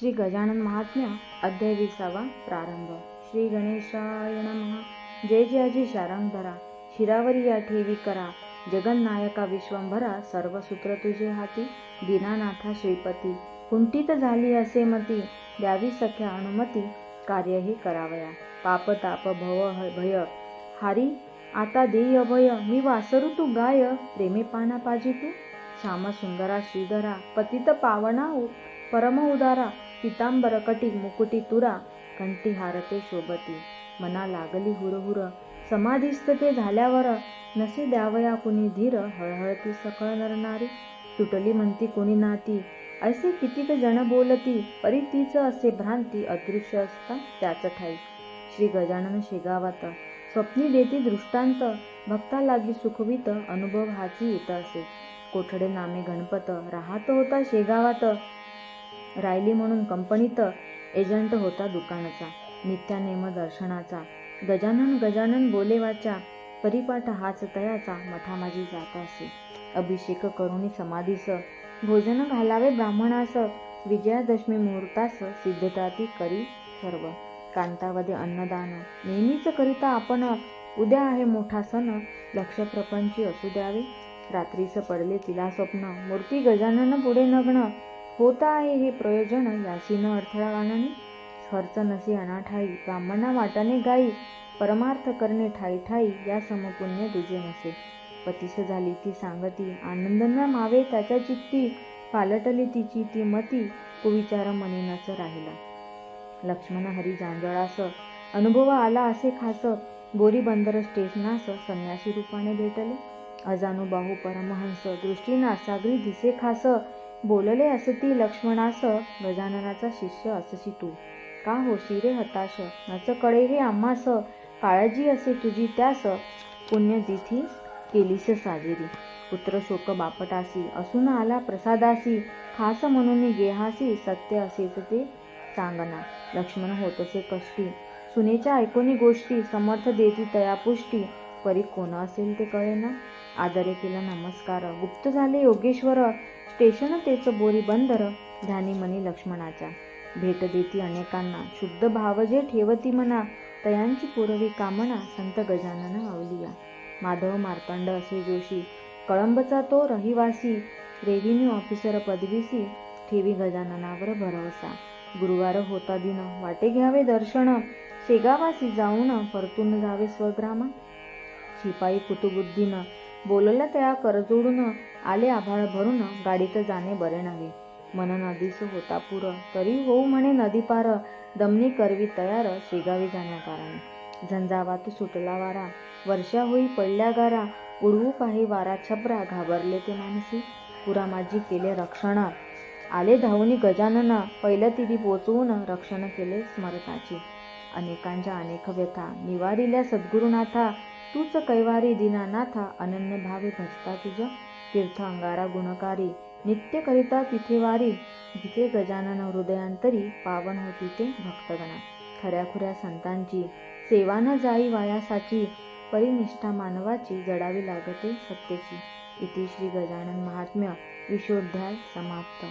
श्री गजानन महात्म्य अध्याय 20 प्रारंभ। श्री गणेशाय नमः। जय जयाजी शारंगधरा, शिरावरी या ठेवी करा, जगन्नायका विश्वंभरा, सर्व सूत्र तुझे हाती, दीनानाथा श्रीपती, कुंठित झाली असे मती, द्यावी सख्या अनुमती, कार्य हे करावया, पाप ताप भव भय, हारी आता देय अभय, मी वासरू तू गाय, प्रेमे पाना पाजी तू, श्याम सुंदरा श्रीधरा, पतित पावना परम उदारा, पितांबर कटी मुकुटी तुरा, कंठी हारते शोभती, मना लागली हुरहुर, समाधीस्थ ते झाल्यावर, नसे द्यावया कुणी धीर, हळहळती सकळ नरनारी, तुटली म्हणती कुणी नाती, असे कितीक जन बोलती, परी तीच असे भ्रांती, अदृश्य असता त्याच ठाई, श्री गजानन शेगावात, स्वप्नी देती दृष्टांत, भक्ता लागी सुखवित, अनुभव हाची येत असे, कोठडे नामे गणपत, राहत होता शेगावात, रायली म्हणून कंपनीत, एजंट होता दुकानाचा, नित्यानेम दर्शनाचा, गजानन गजानन बोले वाचा, परिपाठ हाच तयाचा, मठा माझी जात असे, अभिषेक करुणी समाधीस, भोजन घालावे ब्राह्मणास, विजयादशमी मुहूर्तास, सिद्धता ती करी सर्व, कांतावदे अन्नदान, नेहमीच करिता आपण, उद्या आहे मोठा सण, लक्ष प्रपंची असू द्यावे, रात्रीस पडले तिला स्वप्न, मूर्ती गजानन पुढे नग्न, होता आहे हे प्रयोजन, यासी न अडथळा आणणे, खर्च नसे अनाठाई, ब्राह्मणा वाटाने गाई, परमार्थ करणे ठाई ठाई, या समपुण्य तुझे नसे, पतीस झाली ती सांगती, आनंद न मावे त्याच्या चित्ती, पालटली तिची ती मती, कुविचार मनी नच राहिला, लक्ष्मण हरी जांजळास, अनुभव आला असे खास, बोरी बंदर स्टेशनास, संन्यासी रूपाने भेटले, अजानुबाहू परमहंस, दृष्टी नासागरी दिसे खास, बोलले असती लक्ष्मणास, गजाननाचा शिष्य अससी तू, का होशी रे हताश, नच कळे हे आम्हास, काळजी असे तुझी त्यास, पुण्यतिथी केलीस साजेरी, पुत्र शोक बापटासी, असून आला प्रसादासी, खास म्हणून गेहासी, सत्य असेच ते सांगना, लक्ष्मण होतसे कष्टी, सुनेच्या ऐकोनी गोष्टी, समर्थ देती तया पुष्टी, परी कोण असेल ते कळेना, आदरे केला नमस्कार, गुप्त झाले योगेश्वर, स्टेशन तेच बोरी बंदर, ध्यानी मनी लक्ष्मणाच्या, भेट देती अनेकांना, शुद्ध भाव जे ठेवती मना, तयांची पुरवी कामना, संत गजानन अवलिया, माधव मार्तंड असे जोशी, कळंबचा तो रहिवासी, रेव्हेन्यू ऑफिसर पदवीसी, ठेवी गजाननावर भरवसा, गुरुवार होता दिन, वाटे घ्यावे दर्शन, शेगावासी जाऊन परतून जावे स्वग्रामा, शिपाई कुतुबुद्दीन, बोलला त्या करजोडून, आले आभाळ भरून, गाडीत जाणे बरे नव्हे, मन नदीस होता पूर, तरी होऊ म्हणे नदी पार, दमनी करवी तयार, शेगावी जाण्या कारण, झंझावात सुटला वारा, वर्षा होई पडल्या गारा, उडवू पाहे वारा छबरा, घाबरले ते मानसी, पुरामाजी केले रक्षण, आले धावनी गजानन, पहिल्या तिरी पोचवून, रक्षण केले स्मरताची, अनेकांच्या अनेक व्यथा, निवारिल्या सद्गुरुनाथा, तूच कैवारी दीनानाथा, अनन्य भावे भजता तुझ, तीर्थ अंगारा गुणकारी, नित्य करिता तिथे वारी, जिथे गजानन हृदयांतरी, पावन होती ते भक्तगणा, खऱ्याखुऱ्या संतांची, सेवा न जाई वायासाची, परिनिष्ठा मानवाची, जडावी लागते सत्तेची, इति श्री गजानन महात्म्य 20 समाप्त।